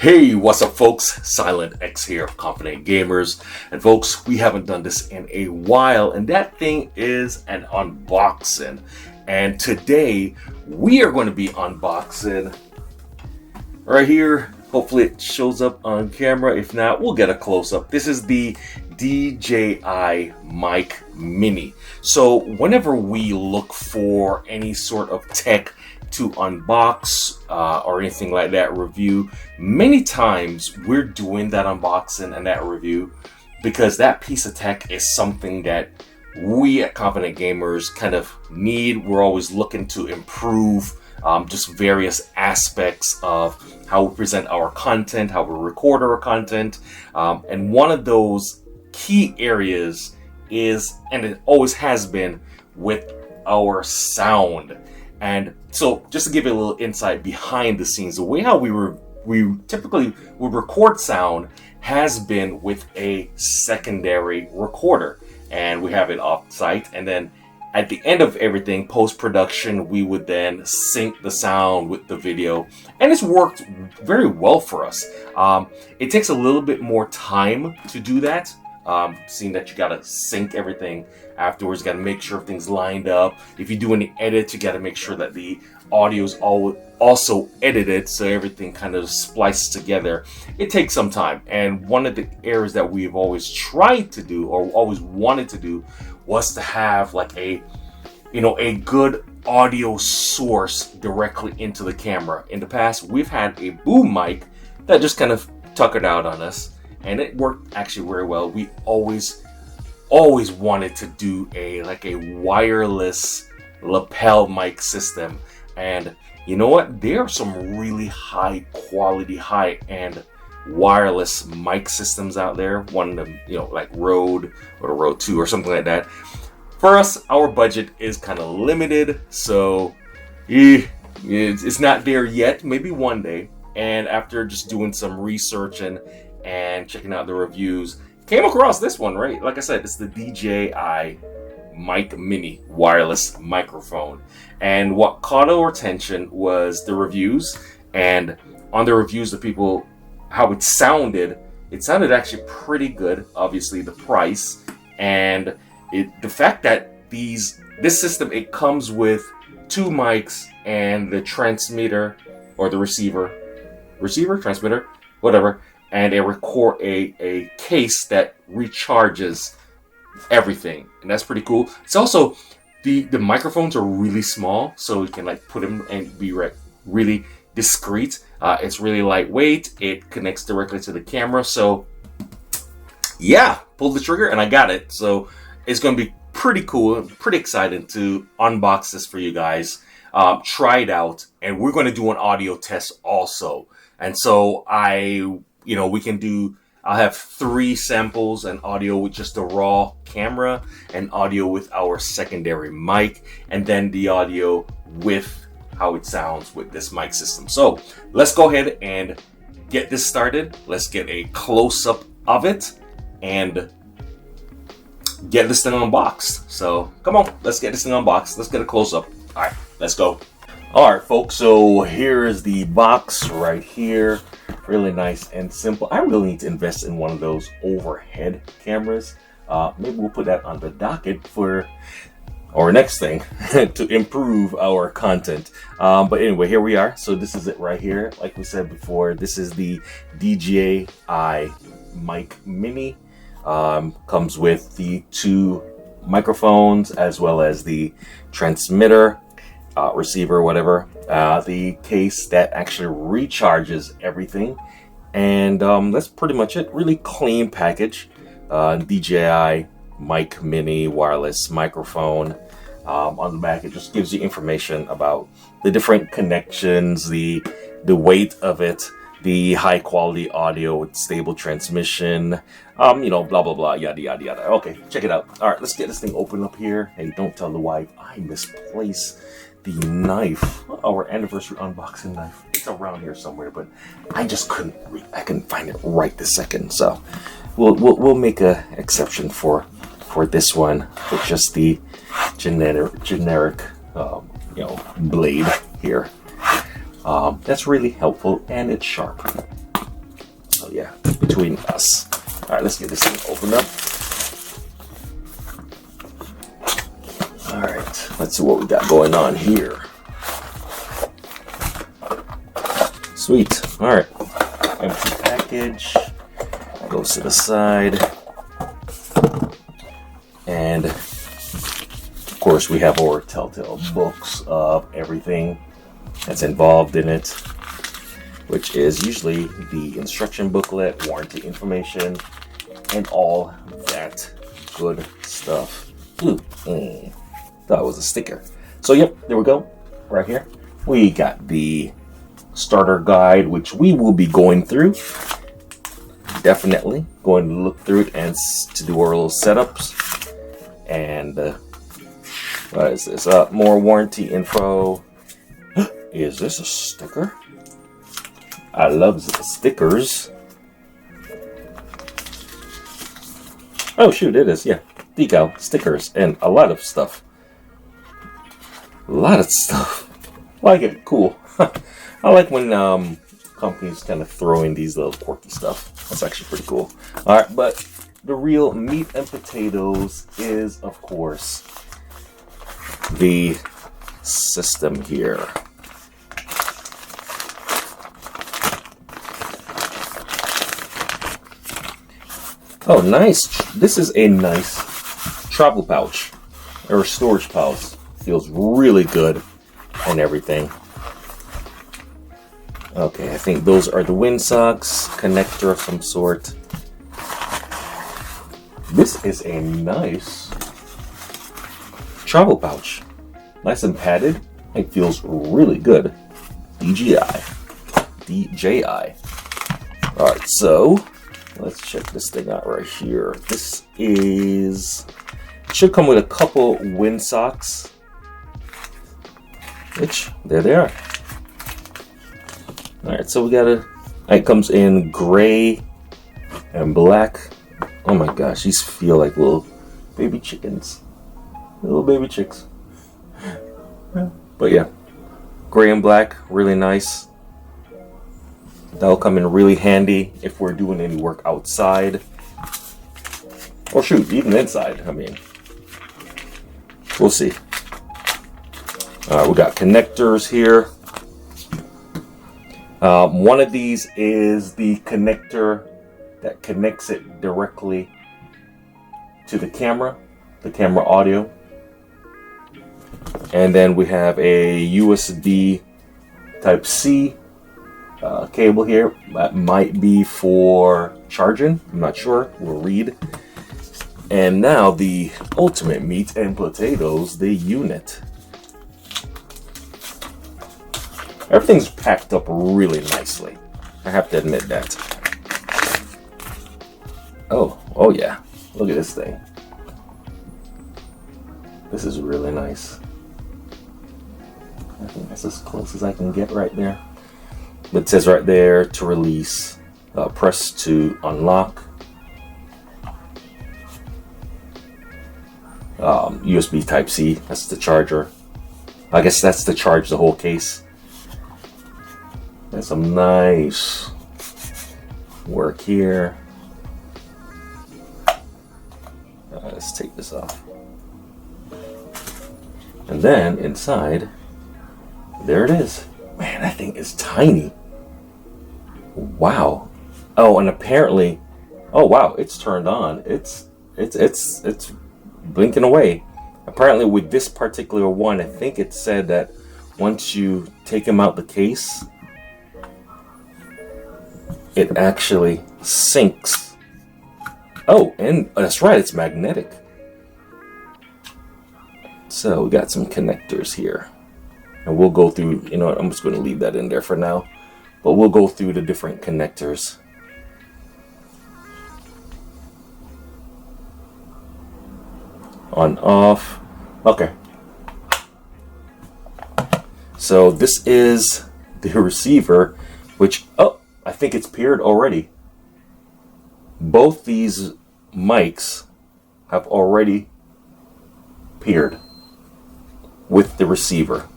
Hey, what's up folks? Silent X here of Confident Gamers. And folks, we haven't done this in a while, and that thing is an unboxing. And today we are going to be unboxing right here. Hopefully it shows up on camera. If not, we'll get a close-up. This is the DJI Mic Mini. So whenever we look for any sort of tech to unbox or anything like that, review, many times we're doing that unboxing and that review because that piece of tech is something that we at Confident Gamers kind of need. We're always looking to improve just various aspects of how we present our content, how we record our content, and one of those key areas is, and it always has been, with our sound. And so just to give you a little insight behind the scenes, the way how we typically would record sound has been with a secondary recorder, and we have it off site, and then at the end of everything, post-production, we would then sync the sound with the video, and it's worked very well for us. It takes a little bit more time to do that, seeing that you gotta sync everything afterwards. You gotta make sure everything's lined up. If you do any edits, you gotta make sure that the audio is also edited so everything kind of splices together. It takes some time, and one of the areas that we've always tried to do or always wanted to do was to have like a good audio source directly into the camera. In the past, we've had a boom mic that just kind of tuckered out on us, and it worked actually very well. We always wanted to do a wireless lapel mic system, and you know what? There are some really high quality, high end wireless mic systems out there. One of them, like Rode or the Rode 2 or something like that. For us, our budget is kind of limited, so it's not there yet. Maybe one day. And after just doing some research and checking out the reviews, came across this one, right? Like I said, it's the DJI Mic Mini wireless microphone. And what caught our attention was the reviews, and on the reviews, the people, how it sounded actually pretty good. Obviously the price and the fact that this system, it comes with two mics and the transmitter or the receiver, transmitter, whatever, and a case that recharges everything, and that's pretty cool. It's also the microphones are really small, so you can put them and be really discreet. It's really lightweight. It connects directly to the camera, so yeah, pulled the trigger and I got it. So it's going to be pretty cool. I'm pretty excited to unbox this for you guys, try it out, and we're going to do an audio test also. And so I'll have 3 samples, and audio with just the raw camera, and audio with our secondary mic, and then the audio with how it sounds with this mic system. So let's go ahead and get this started. Let's get a close-up of it and get this thing unboxed. So come on, let's get this thing unboxed. Let's get a close-up. All right, let's go. All right, folks, so here is the box right here. Really nice and simple. I really need to invest in one of those overhead cameras. Maybe we'll put that on the docket for our next thing to improve our content. But anyway, here we are. So this is it right here. Like we said before, this is the DJI Mic Mini. Comes with the 2 microphones as well as the transmitter, receiver, whatever, the case that actually recharges everything, and that's pretty much it. Really clean package. DJI Mic Mini wireless microphone. On the back, it just gives you information about the different connections, the weight of it, the high quality audio with stable transmission, blah blah blah, yada yada yada. Okay, check it out. All right, let's get this thing open up here. Hey, don't tell the wife I misplaced the knife, our anniversary unboxing knife. It's around here somewhere, but I just couldn't find it right this second. So we'll make a exception for this one with just the generic blade here. That's really helpful, and it's sharp. yeah, between us. All right, let's get this thing opened up. All right, let's see what we got going on here. Sweet. All right, empty package. That goes to the side. And of course, we have our telltale books of everything that's involved in it, which is usually the instruction booklet, warranty information, and all that good stuff. Thought it was a sticker. So yep, there we go. Right here, we got the starter guide, which we will be going through. Definitely going to look through it and to do our little setups. And what is this? More warranty info. Is this a sticker? I love stickers. Oh shoot, it is. Yeah, decal, stickers, and a lot of stuff. Like it. Cool. I like when companies kind of throw in these little quirky stuff. That's actually pretty cool. All right, but the real meat and potatoes is, of course, the system here. Oh, nice. This is a nice travel pouch or storage pouch. Feels really good and everything. Okay, I think those are the windsocks, connector of some sort. This is a nice travel pouch. Nice and padded. It feels really good. DJI. Alright, so let's check this thing out right here. This should come with a couple windsocks. Which, there they are. Alright, so we got it comes in gray and black. Oh my gosh, these feel like little baby chickens. Little baby chicks. But yeah, gray and black, really nice. That'll come in really handy if we're doing any work outside. Or shoot, even inside. I mean, we'll see. We got connectors here. One of these is the connector that connects it directly to the camera audio. And then we have a USB Type-C cable here that might be for charging. I'm not sure. We'll read. And now the ultimate meat and potatoes, the unit. Everything's packed up really nicely. I have to admit that. Oh yeah. Look at this thing. This is really nice. I think that's as close as I can get right there. It says right there to release, press to unlock. USB Type-C, that's the charger. I guess that's to charge the whole case. And some nice work here. Let's take this off. And then inside, there it is. Man, that thing is tiny. Wow. Oh, and apparently, oh wow, it's turned on. It's blinking away. Apparently with this particular one, I think it said that once you take them out the case, it actually syncs. Oh, and that's right, it's magnetic. So we got some connectors here. And we'll go through, you know what, I'm just going to leave that in there for now. But we'll go through the different connectors. On, off. Okay. So this is the receiver, which, oh, I think it's paired already. Both these mics have already paired with the receiver.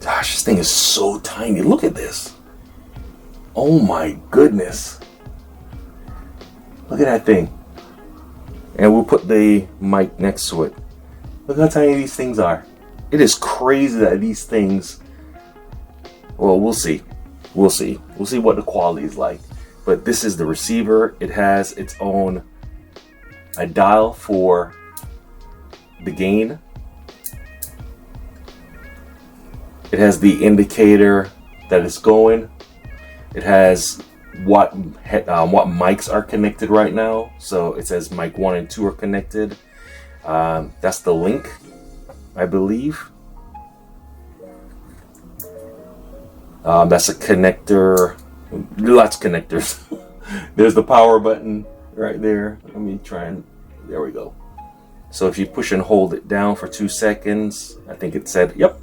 Gosh, this thing is so tiny. Look at this. Oh my goodness. Look at that thing. And we'll put the mic next to it. Look how tiny these things are. It is crazy that these things, well, we'll see. We'll see what the quality is like. But this is the receiver. It has its own a dial for the gain. It has the indicator that it's going. It has what mics are connected right now. So it says mic 1 and 2 are connected. That's the link, I believe. That's a connector. Lots of connectors. There's the power button right there. Let me try and, there we go. So if you push and hold it down for 2 seconds, I think it said, yep,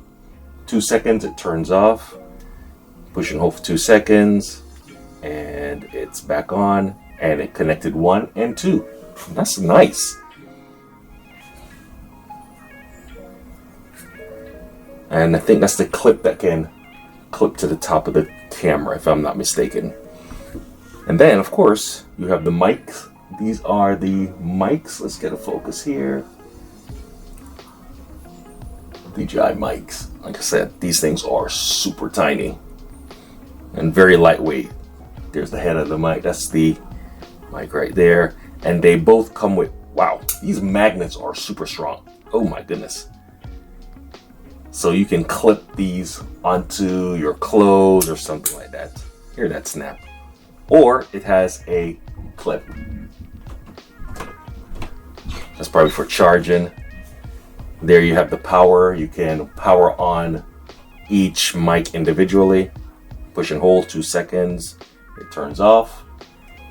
2 seconds, it turns off. Push and hold for 2 seconds, and it's back on, and it connected 1 and 2. That's nice. And I think that's the clip that can clip to the top of the camera, if I'm not mistaken. And then, of course, you have the mics. These are the mics. Let's get a focus here. DJI mics. Like I said, these things are super tiny and very lightweight. There's the head of the mic. That's the mic right there. And they both come with, wow, these magnets are super strong. Oh my goodness. So you can clip these onto your clothes or something like that. Hear that snap. Or it has a clip. That's probably for charging. There you have the power. You can power on each mic individually. Push and hold 2 seconds. It turns off.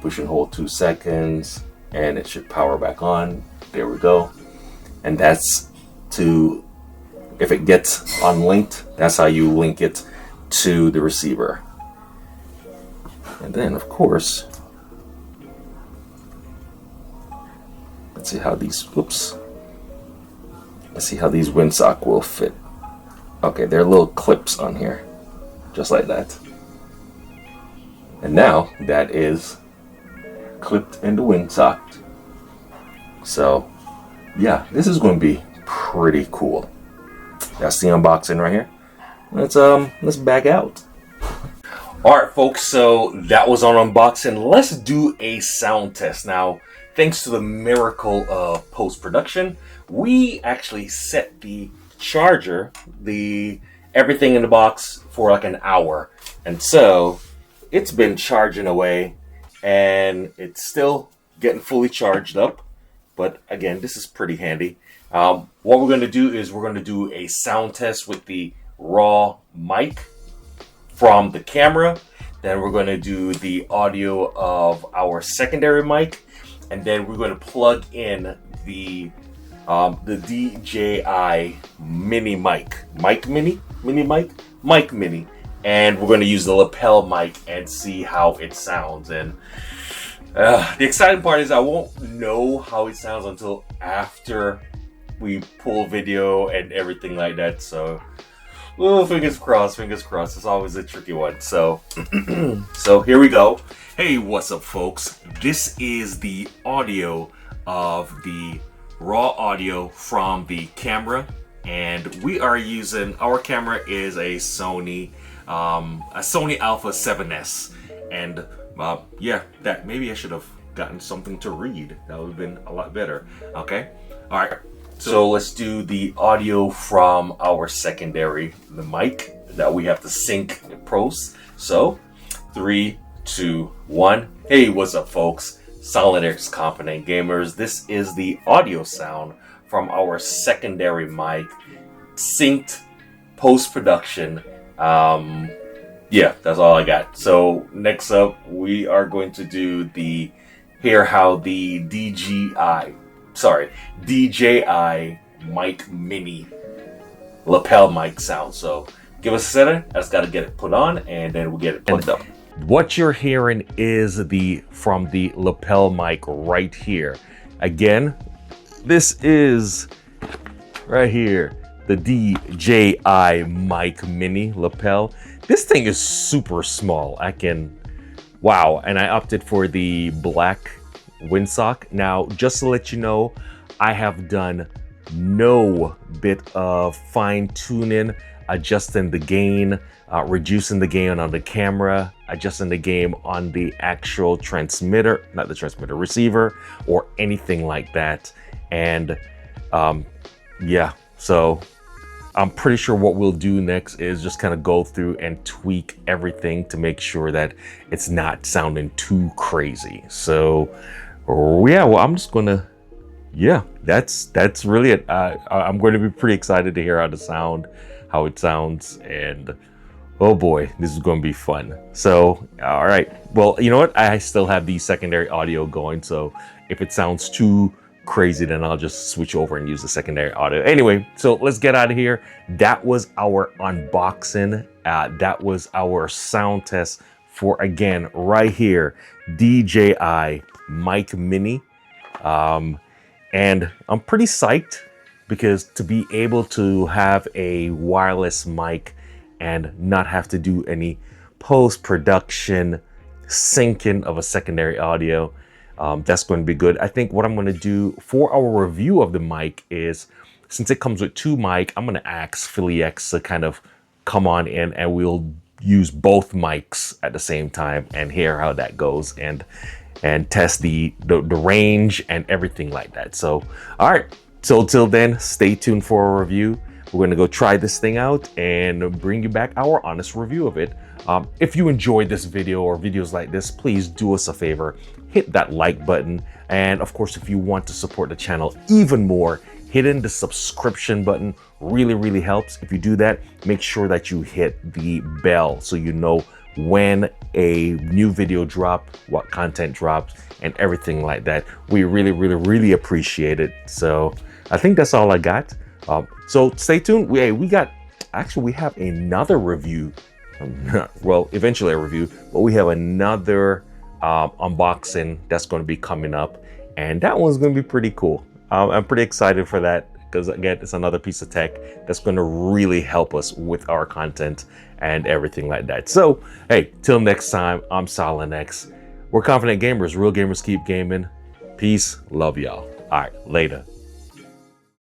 Push and hold 2 seconds and it should power back on. There we go. And that's to, if it gets unlinked, that's how you link it to the receiver. And then, of course, let's see how these, oops. Let's see how these windsock will fit. Okay, there are little clips on here, just like that. And now that is clipped and windsocked. So, yeah, this is going to be pretty cool. That's the unboxing right here. Let's back out. All right, folks, so that was on unboxing. Let's do a sound test. Now, thanks to the miracle of post-production, we actually set the charger, everything in the box for like an hour. And so it's been charging away and it's still getting fully charged up. But again, this is pretty handy. What we're going to do is we're going to do a sound test with the raw mic from the camera. Then we're going to do the audio of our secondary mic. And then we're going to plug in the DJI mini mic. Mic mini? Mic mini. And we're going to use the lapel mic and see how it sounds. And the exciting part is I won't know how it sounds until after we pull video and everything like that. So, well, fingers crossed, fingers crossed. It's always a tricky one. So, so here we go. Hey, what's up, folks? This is the audio of the raw audio from the camera. And we are using, our camera is a Sony Alpha 7S. And yeah, that maybe I should have gotten something to read. That would have been a lot better. Okay. All right. So let's do the audio from our secondary, the mic that we have to sync in post. So 3, 2, 1. Hey, what's up, folks? Solid Competent Gamers. This is the audio sound from our secondary mic, synced post-production. Yeah, that's all I got. So next up, we are going to do hear how the DJI mic mini lapel mic sounds. So give us a second. I just got to get it put on and then we'll get it plugged up. What you're hearing is from the lapel mic right here. Again, this is right here, the DJI mic mini lapel. This thing is super small. I can Wow, and I opted for the black windsock. Now, just to let you know, I have done no bit of fine tuning, adjusting the gain, reducing the gain on the camera, adjusting the gain on the actual transmitter, not the transmitter, receiver, or anything like that. And yeah, so I'm pretty sure what we'll do next is just kind of go through and tweak everything to make sure that it's not sounding too crazy. So yeah, well, I'm just gonna, yeah, that's really it. I'm going to be pretty excited to hear how it sounds, and oh boy, this is going to be fun. So, all right, well, you know what? I still have the secondary audio going, so if it sounds too crazy, then I'll just switch over and use the secondary audio. Anyway, so let's get out of here. That was our unboxing. That was our sound test for, again, right here, DJI Mic Mini. And I'm pretty psyched because to be able to have a wireless mic and not have to do any post-production syncing of a secondary audio, that's going to be good. I think what I'm going to do for our review of the mic is, since it comes with two mic, I'm going to ask Philly X to kind of come on in and we'll use both mics at the same time and hear how that goes and test the range and everything like that. So, all right. So till then, stay tuned for a review. We're going to go try this thing out and bring you back our honest review of it. If you enjoyed this video or videos like this, please do us a favor, hit that like button. And of course, if you want to support the channel even more, hitting the subscription button really helps. If you do that, make sure that you hit the bell so you know when a new video drop, what content drops, and everything like that. We really appreciate it. So I think that's all I got. So stay tuned. We have another review. Well, eventually a review, but we have another unboxing that's going to be coming up, and that one's going to be pretty cool. I'm pretty excited for that because, again, it's another piece of tech that's going to really help us with our content and everything like that. So, hey, till next time, I'm Silent X. We're confident gamers. Real gamers keep gaming. Peace. Love y'all. All right, later.